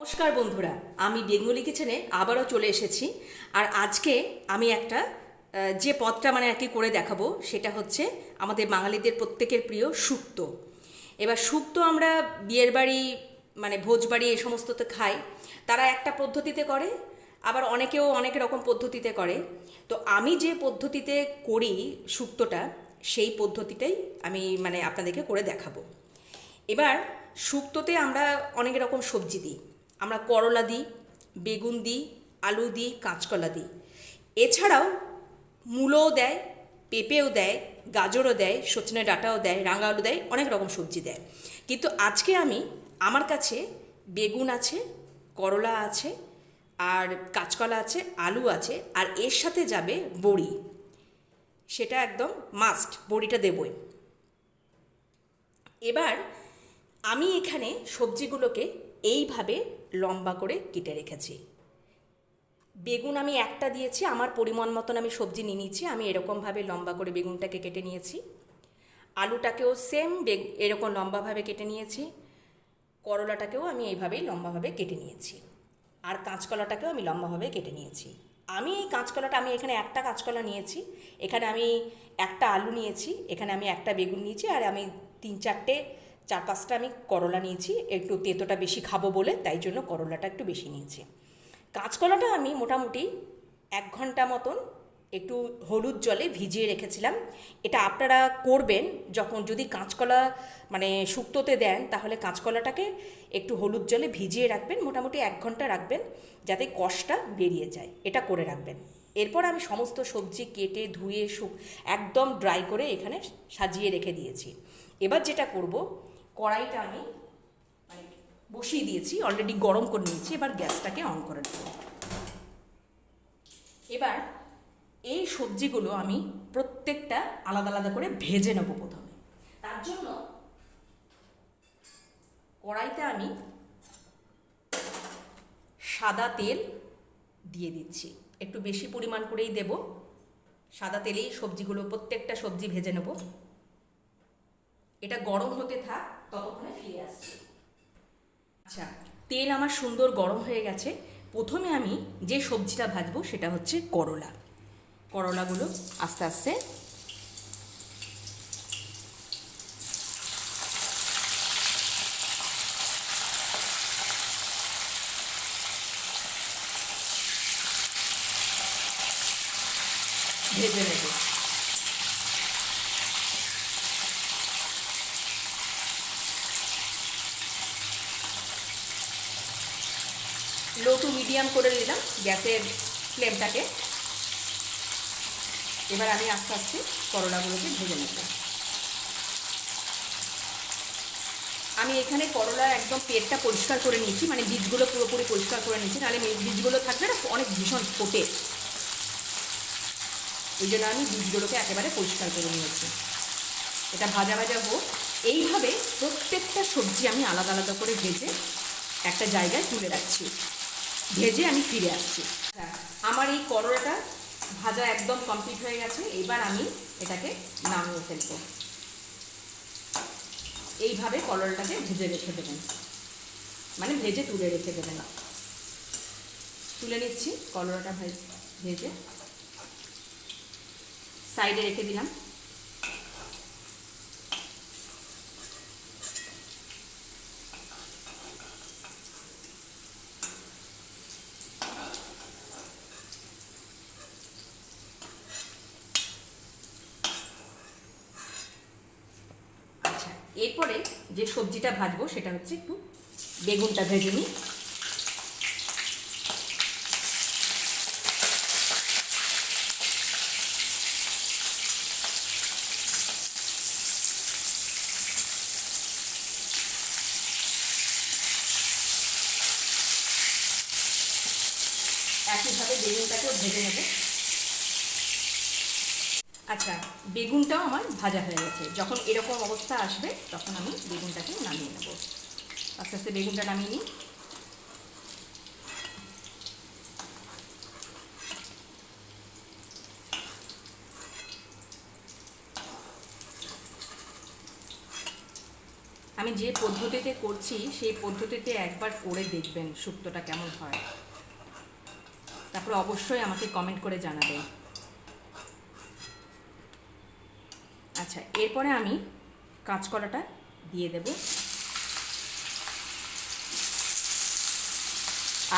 নমস্কার বন্ধুরা, আমি বেঙ্গলি কিচেনে আবারও চলে এসেছি। আর আজকে আমি একটা যে পদটা আর কি করে দেখাবো সেটা হচ্ছে আমাদের বাঙালিদের প্রত্যেকের প্রিয় শুক্তো। এবার শুক্তো আমরা বিয়ের বাড়ি ভোজ বাড়ি এই সমস্ততে খাই। তারা একটা পদ্ধতিতে করে, আবার অনেকেও অনেক রকম পদ্ধতিতে করে। তো আমি যে পদ্ধতিতে করি শুক্তোটা, সেই পদ্ধতিটাই আমি আপনাদেরকে করে দেখাবো। এবার শুক্তোতে আমরা অনেক রকম সবজি দিই। আমরা করলা দিই, বেগুন দিই, আলু দিই, কাঁচকলা দিই। এছাড়াও মূলোও দেয়, পেঁপেও দেয়, গাজরও দেয়, সজনে ডাঁটাও দেয়, রাঙা আলু দেয়, অনেক রকম সবজি দেয়। কিন্তু আজকে আমার কাছে বেগুন আছে, করলা আছে, আর কাঁচকলা আছে, আলু আছে, আর এর সাথে যাবে বড়ি। সেটা একদম মাস্ট, বড়িটা দেবই। এবার আমি এখানে সবজিগুলোকে এইভাবে লম্বা করে কেটে রেখেছি। বেগুন আমি একটা দিয়েছি, আমার পরিমাণ মতন আমি সবজি নিয়ে নিয়েছি। আমি এরকমভাবে লম্বা করে বেগুনটাকে কেটে নিয়েছি। আলুটাকেও সেম এরকম লম্বাভাবে কেটে নিয়েছি। করলাটাকেও আমি এইভাবেই লম্বাভাবে কেটে নিয়েছি। আর কাঁচকলাটাকেও আমি লম্বাভাবে কেটে নিয়েছি। আমি এই কাঁচকলাটা এখানে একটা কাঁচকলা নিয়েছি, এখানে আমি একটা আলু নিয়েছি, এখানে আমি একটা বেগুন নিয়েছি, আর আমি চার পাঁচটা আমি করলা নিয়েছি। একটু তেঁতোটা বেশি খাবো বলে, তাই জন্য করলাটা একটু বেশি নিয়েছি। কাঁচকলাটা আমি মোটামুটি 1 ঘন্টা মতন একটু হলুদ জলে ভিজিয়ে রেখেছিলাম। এটা আপনারা করবেন যখন, যদি কাঁচকলা শুক্তোতে দেন, তাহলে কাঁচকলাটাকে একটু হলুদ জলে ভিজিয়ে রাখবেন, মোটামুটি 1 ঘন্টা রাখবেন, যাতে কষটা বেরিয়ে যায়। এটা করে রাখবেন। এরপর আমি সমস্ত সবজি কেটে ধুয়ে একদম ড্রাই করে এখানে সাজিয়ে রেখে দিয়েছি। এবার যেটা করব, কড়াইটা আমি বসিয়ে দিয়েছি, অলরেডি গরম করে নিয়েছি। এবার গ্যাসটাকে অন করে দেব। এবার এই সবজিগুলো আমি প্রত্যেকটা আলাদা আলাদা করে ভেজে নেব প্রথমে। তার জন্য কড়াইতে আমি সাদা তেল দিয়ে দিচ্ছি, একটু বেশি পরিমাণ করেই দেব। সাদা তেলেই সবজিগুলো, প্রত্যেকটা সবজি ভেজে নেব। এটা গরম হতে থাক, ততক্ষণে ফিরে আসছি। আচ্ছা, তেল আমার সুন্দর গরম হয়ে গেছে। প্রথমে আমি যে সবজিটা ভাজবো সেটা হচ্ছে করলা। করলাগুলো আস্তে আস্তে ভেজে নেব। লো টু মিডিয়াম করে দিলাম গ্যাসের ফ্লেমটাকে। এবার আমি আস্তে আস্তে করলাগুলোকে ভেজে নেব। আমি এখানে করলা একদম পেটটা পরিষ্কার করে নিয়েছি, বীজগুলো পুরোপুরি পরিষ্কার করে নিয়েছি, নাহলে বীজগুলো থাকলে না অনেক ভীষণ ফোটে। ওই জন্য আমি বীজগুলোকে একেবারে পরিষ্কার করে নিয়েছি। এটা ভাজা ভাজা হোক। এইভাবে প্রত্যেকটা সবজি আমি আলাদা আলাদা করে ভেজে একটা জায়গায় তুলে রাখছি। ভেজে আমি ফিরে আসছি। আমার এই করলাটা ভাজা একদম কমপ্লিট হয়ে গেছে। এবার আমি এটাকে নামিয়ে ফেলবো। এইভাবে করলাটাকে ভেজে রেখে দেবেন, ভেজে তুলে রেখে দেবেন। তুলে নিচ্ছি করলাটা ভেজে সাইডে রেখে দিলাম। আচ্ছা, এরপরে যে সবজিটা ভাজবো সেটা হচ্ছে একটু বেগুনটা ভেজে নিই। একইভাবে বেগুনটাকেও ভেজে নেব। আচ্ছা, বেগুনটাও আমার ভাজা হয়ে গেছে। যখন এরকম অবস্থা আসবে তখন আমি বেগুনটাকে নামিয়ে নেব। আস্তে আস্তে বেগুনটা নামিয়ে নিই। আমি আমি যে পদ্ধতিতে করছি সেই পদ্ধতিতে একবার করে দেখবেন শুক্তোটা কেমন হয়, তারপর অবশ্যই আমাকে কমেন্ট করে জানাবেন। আচ্ছা, এরপরে আমি কাঁচকলাটা দিয়ে দেব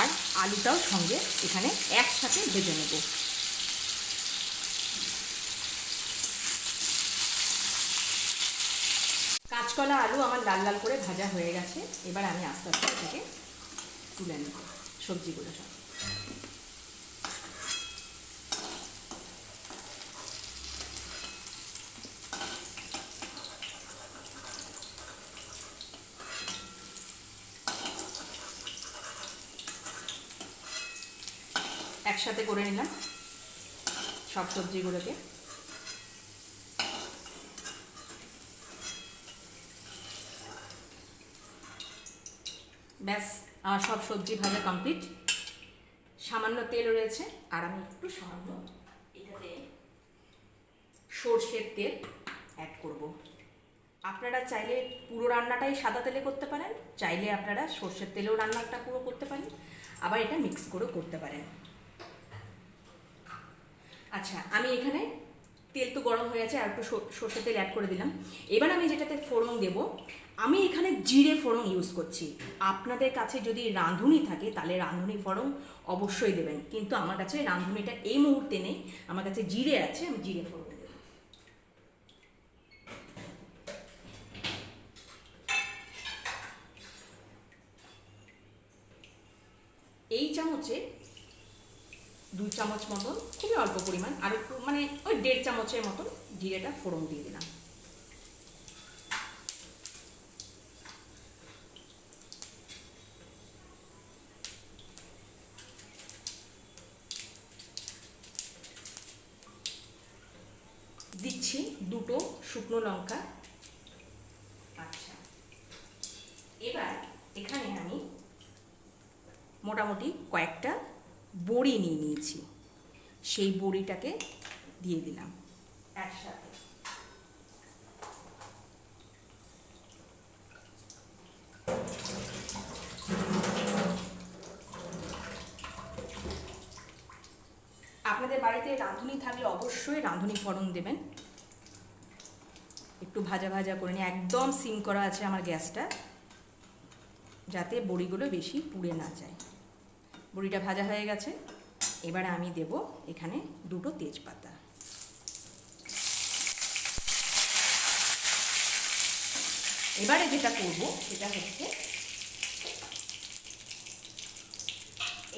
আর আলুটাও সঙ্গে এখানে একসাথে ভেজে নেব। কাঁচকলা আলু আমার লাল লাল করে ভাজা হয়ে গেছে। এবার আমি আস্তে আস্তে এটাকে তুলে নেব সবজিগুলো সব। একসাথে করে নিলাম সব সবজিগুলোকে। ব্যাস, আমার সব সবজি ভাজা কমপ্লিট। সামান্য তেল রয়েছে আর আমি একটু সামান্য এটাতে সর্ষের তেল অ্যাড করব। আপনারা চাইলে পুরো রান্নাটাই সাদা তেলে করতে পারেন, চাইলে আপনারা সর্ষের তেলেও রান্নাটা পুরো করতে পারেন, আবার এটা মিক্স করেও করতে পারেন। আচ্ছা, আমি এখানে তেল তো গরম হয়ে আছে আর একটু সর্ষের তেল অ্যাড করে দিলাম। এবার আমি যেটাতে ফোড়ন দেব, আমি এখানে জিরে ফোড়ন ইউজ করছি। আপনাদের কাছে যদি রাঁধুনি থাকে তাহলে রাঁধুনি ফোড়ন অবশ্যই দেবেন, কিন্তু আমার কাছে রাঁধুনিটা এই মুহূর্তে নেই, আমার কাছে জিরে আছে, আমি জিরে ফোড়ন দেব। এই চামচে 2 চামচ মতন, খুবই অল্প পরিমাণ, আর একটু মানে ওই 1.5 চামচের মতন জিরেটা ফোড়ন দিয়ে দিলাম। দিচ্ছি 2টো শুকনো লঙ্কা। আচ্ছা, এবার এখানে আমি মোটামুটি কয়েকটা বড়ি নিয়ে নিয়েছি, সেই বড়িটাকে দিয়ে দিলাম একসাথে। আপনাদের বাড়িতে রাঁধুনি থাকলে অবশ্যই রাঁধুনি ফোড়ন দেবেন। একটু ভাজা ভাজা করে নিয়ে, একদম সিম করা আছে আমার গ্যাসটা, যাতে বড়িগুলো বেশি পুড়ে না যায়। বড়িটা ভাজা হয়ে গেছে, এবারে আমি দেব এখানে 2টো তেজপাতা। এবারে যেটা করব সেটা হচ্ছে,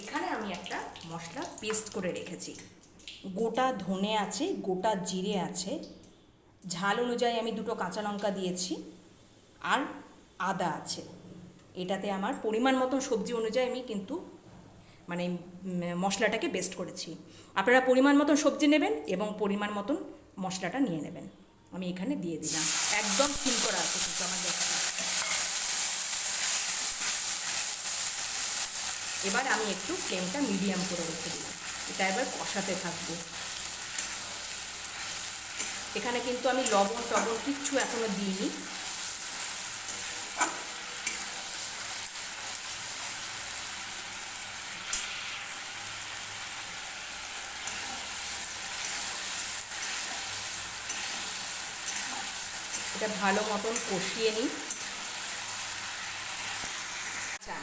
এখানে আমি একটা মশলা পেস্ট করে রেখেছি। গোটা ধনে আছে, গোটা জিরে আছে, ঝাল অনুযায়ী আমি 2টো কাঁচা লঙ্কা দিয়েছি, আর আদা আছে। এটাতে আমার পরিমাণ মতন সবজি অনুযায়ী আমি কিন্তু মানে মশলাটাকে বেস্ট করেছি। আপনারা পরিমাণ মতন সবজি নেবেন এবং পরিমাণ মতন মশলাটা নিয়ে নেবেন। আমি এখানে দিয়ে দিলাম, একদম সিম করা আছে কিন্তু আমার গ্যাসটা। এবার আমি একটু ফ্লেমটা মিডিয়াম করে রেখে দিলাম, এটা এবার কষাতে থাকবো। এখানে কিন্তু আমি লবণ টবণ কিচ্ছু এখনো দিইনি। এটা ভালো মতন কষিয়ে নিই। আচ্ছা,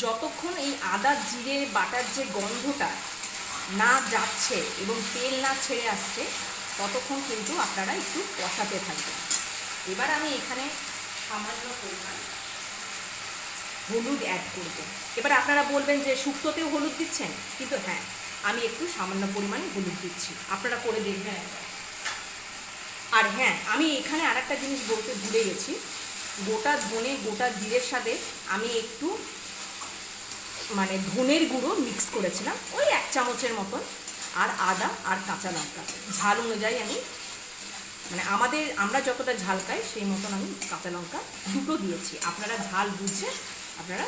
যতক্ষণ এই আদা জিরে বাটার যে গন্ধটা না যাচ্ছে এবং তেল না ছেড়ে আসছে, ততক্ষণ কিন্তু আপনারা একটু কষাতে থাকবেন। এবার আমি এখানে সামান্য পরিমাণ হলুদ অ্যাড করব। এবার আপনারা বলবেন যে শুক্তোতেও হলুদ দিচ্ছেন, কিন্তু হ্যাঁ, আমি একটু সামান্য পরিমাণে হলুদ দিচ্ছি, আপনারা করে দেখবেন। আর হ্যাঁ, আমি এখানে আর একটা জিনিস বলতে ভুলে গেছি, গোটা ধনে গোটা জিরের সাথে আমি একটু মানে ধনের গুঁড়ো মিক্স করেছিলাম, ওই 1 চামচের মতন, আর আদা আর কাঁচা লঙ্কা ঝাল অনুযায়ী আমি মানে আমরা যতটা ঝাল খাই সেই মতন আমি কাঁচা লঙ্কা 2টো দিয়েছি। আপনারা ঝাল বুঝে আপনারা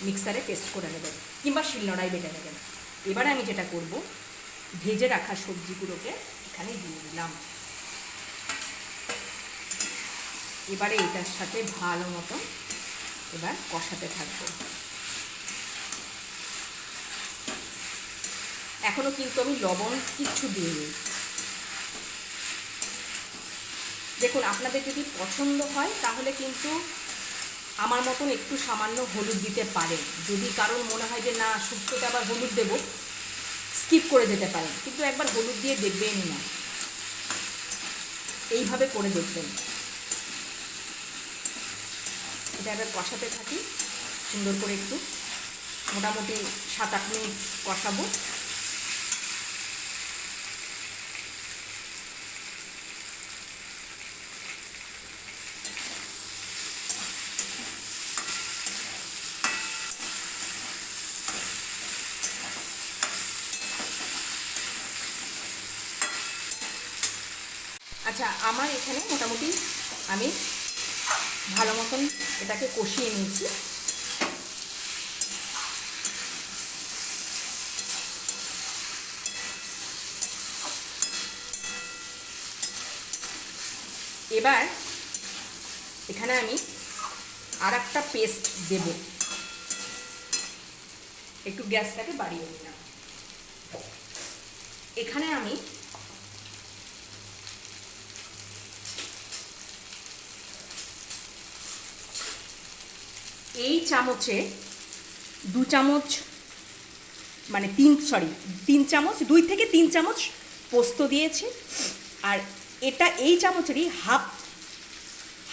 মিক্সারে পেস্ট করে নেবেন কিংবা শিলনোড়ায় বেটে নেবেন। এবারে আমি যেটা করব, ভেজে রাখা সবজিগুলোকে এখানে দিয়ে দিলাম। এবারে এটার সাথে ভালো মতো এবার কষাতে থাকবো। এখনো কিন্তু আমি লবণ কিচ্ছু দিইনি। দেখুন, আপনাদের যদি পছন্দ হয় তাহলে কিন্তু আমার মতন একটু সামান্য হলুদ দিতে পারেন। যদি কারোর মনে হয় যে না, শুক্তোতে আবার হলুদ দেবো, স্কিপ করে যেতে পারেন, কিন্তু একবার হলুদ দিয়ে দেখবেনই না, এইভাবে করে দেখবেন। এটা এবার কষাতে থাকি সুন্দর করে, একটু মোটামুটি 7-8 মিনিট কষাবো। আচ্ছা, আমার এখানে মোটামুটি আমি ভালো মতন এটাকে কষিয়ে নিয়েছি। এবার এখানে আমি আর একটা পেস্ট দেব। একটু গ্যাসটাকে বাড়িয়ে নিলাম। এখানে আমি এই চামচে 2 চামচ, মানে 3 চামচ, 2 থেকে 3 চামচ পোস্ত দিয়েছি। আর এটা এই চামচেরই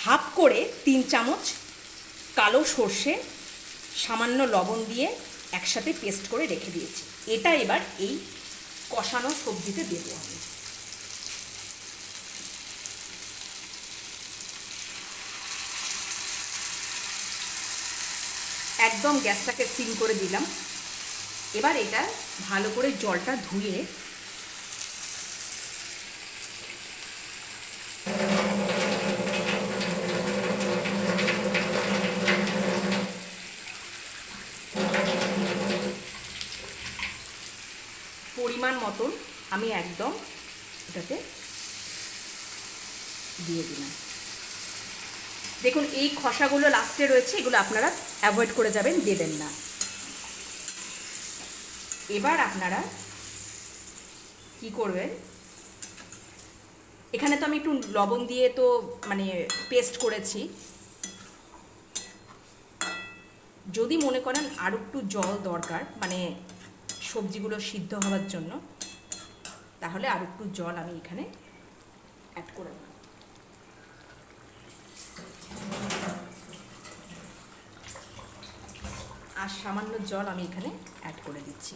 হাফ করে 3 চামচ কালো সর্ষে সামান্য লবণ দিয়ে একসাথে পেস্ট করে রেখে দিয়েছি। এটা এবার এই কষানো সবজিতে দেবো আমি। একদম গ্যাসটাকে সিম করে দিলাম। এবার এটা ভালো করে জলটা ধুয়ে পরিমাণ মতন আমি একদম এটাতে দিয়ে দিলাম। দেখুন, এই খসাগুলো লাস্টে রয়েছে, এগুলো আপনারা অ্যাভয়েড করে যাবেন, দেবেন না। এবার আপনারা কি করবেন, এখানে তো আমি একটু লবণ দিয়ে তো মানে পেস্ট করেছি। যদি মনে করেন আর একটু জল দরকার, মানে সবজিগুলো সিদ্ধ হওয়ার জন্য, তাহলে আর একটু জল আমি এখানে অ্যাড করে দেব। আর সামান্য জল আমি এখানে অ্যাড করে দিচ্ছি।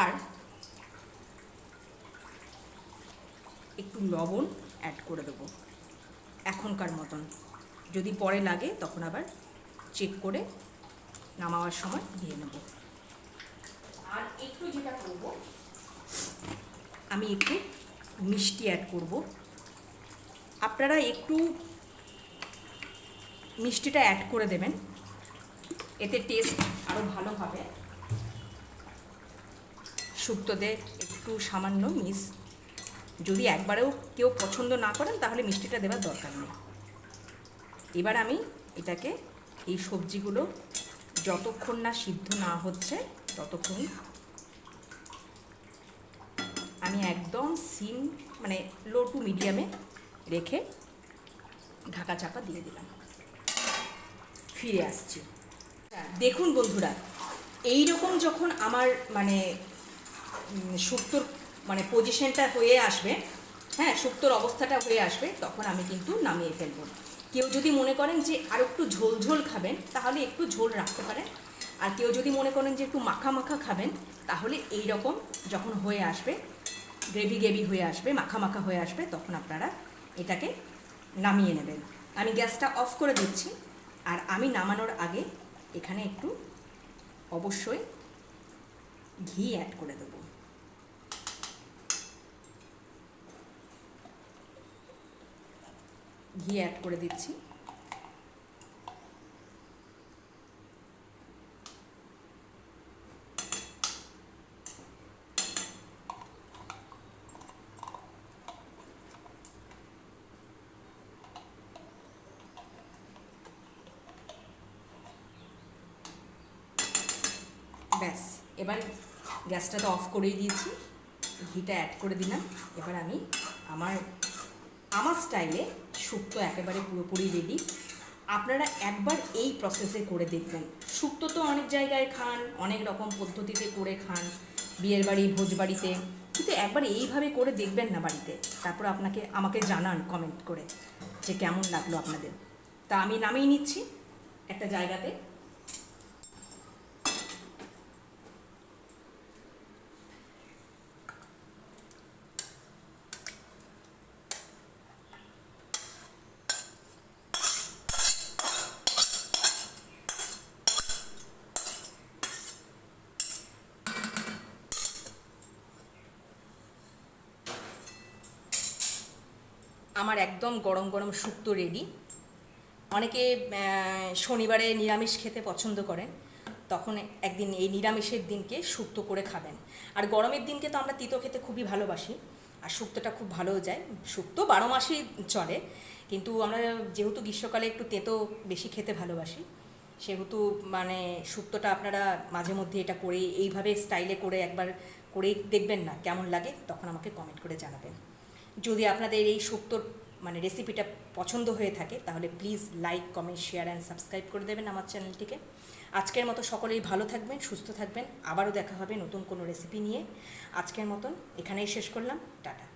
আর একটু লবণ অ্যাড করে দেবো এখনকার মতন। যদি পরে লাগে তখন আবার চেক করে নামাবার সময় দিয়ে নেব। আর একটু যেটা করব, আমি একটু মিষ্টি অ্যাড করব। আপনারা একটু মিষ্টিটা অ্যাড করে দেবেন, এতে টেস্ট আরও ভালো হবে। শুক্তোতে একটু সামান্য যদি একবারেও কেউ পছন্দ না করেন তাহলে মিষ্টিটা দেওয়ার দরকার নেই। এবার আমি এটাকে, এই সবজিগুলো যতক্ষণ না সিদ্ধ না হচ্ছে ততক্ষণ আমি একদম সিম, মানে লো টু মিডিয়ামে রেখে ঢাকা চাপা দিয়ে দিলাম। ফিরে আসছি। দেখুন বন্ধুরা, এই রকম যখন আমার মানে শুক্তোর মানে পজিশনটা হয়ে আসবে, হ্যাঁ, শুক্তোর অবস্থাটা হয়ে আসবে, তখন আমি কিন্তু নামিয়ে ফেলবো। কেউ যদি মনে করেন যে আর একটু ঝোল ঝোল খাবেন তাহলে একটু ঝোল রাখতে পারেন। আর কেউ যদি মনে করেন যে একটু মাখা মাখা খাবেন তাহলে এই রকম যখন হয়ে আসবে, গ্রেভি গ্রেভি হয়ে আসবে, মাখা মাখা হয়ে আসবে, তখন আপনারা এটাকে নামিয়ে নেবেন। আমি গ্যাসটা অফ করে দিচ্ছি। আর আমি নামানোর আগে এখানে একটু অবশ্যই ঘি অ্যাড করে দেবো। ঘি অ্যাড করে দিচ্ছি। ব্যাস, এবার গ্যাসটা তো অফ করে দিয়েছি, ঘিটা অ্যাড করে দিলাম। এবার আমি আমার স্টাইলে শুক্তো একেবারে পুরোপুরি রেডি। আপনারা একবার এই প্রসেসে করে দেখবেন। শুক্তো তো অনেক জায়গায় খান, অনেক রকম পদ্ধতিতে করে খান, বিয়ের বাড়ি, ভোজ বাড়িতে, কিন্তু একবার এইভাবে করে দেখবেন না বাড়িতে, তারপর আমাকে জানান কমেন্ট করে যে কেমন লাগলো আপনাদের। তা আমি নামিয়ে নিচ্ছি একটা জায়গাতে। আমার একদম গরম গরম শুক্তো রেডি। অনেকে শনিবারে নিরামিষ খেতে পছন্দ করেন, তখন একদিন এই নিরামিষের দিনকে শুক্তো করে খাবেন। আর গরমের দিনকে তো আমরা তিতো খেতে খুবই ভালোবাসি, আর শুক্তোটা খুব ভালোও যায়। শুক্তো 12 মাসই চলে, কিন্তু আমরা যেহেতু গ্রীষ্মকালে একটু তেতো বেশি খেতে ভালোবাসি, সেহেতু মানে শুক্তোটা আপনারা মাঝে মধ্যে এটা করে এইভাবে স্টাইলে করে একবার করে দেখবেন না, কেমন লাগে তখন আমাকে কমেন্ট করে জানাবেন। যদি আপনাদের এই শুক্তোর মানে রেসিপিটা পছন্দ হয়ে থাকে তাহলে please like, comment, share and subscribe করে দেবেন আমার চ্যানেলটিকে। আজকের মতো সকলেই ভালো থাকবেন, সুস্থ থাকবেন, আবারও দেখা হবে নতুন কোনো রেসিপি নিয়ে। আজকের মতন এখানেই শেষ করলাম, টাটা।